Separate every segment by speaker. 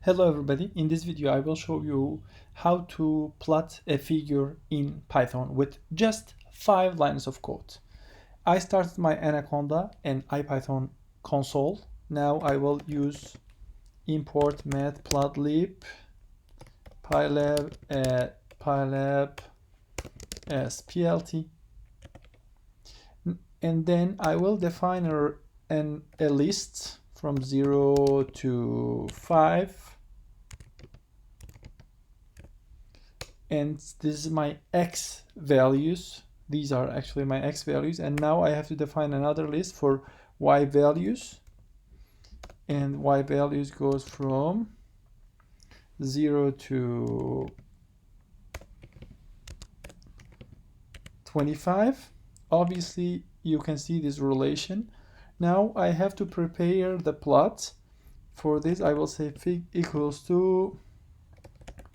Speaker 1: Hello everybody, in this video I will show you how to plot a figure in Python with just 5 lines of code. I started my Anaconda and IPython console. Now I will use import matplotlib pylab as plt, and then I will define a list from 0 to 5. And this is my x values. These are actually my x values, and now I have to define another list for y values, and y values goes from 0 to 25. Obviously you can see this relation. Now I have to prepare the plot. For this I will say fig equals to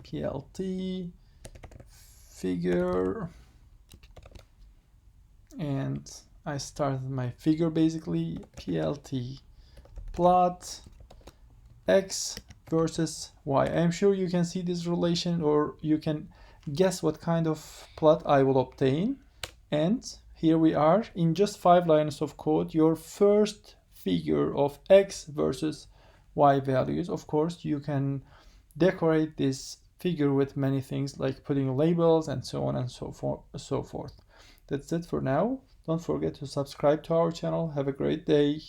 Speaker 1: plt figure, and I started my figure basically plt plot x versus y. I'm sure you can see this relation, or you can guess what kind of plot I will obtain. And here we are in just 5 lines of code, your first figure of x versus y values. Of course you can decorate this figure with many things like putting labels and so on and so forth. That's it for now. Don't forget to subscribe to our channel. Have a great day.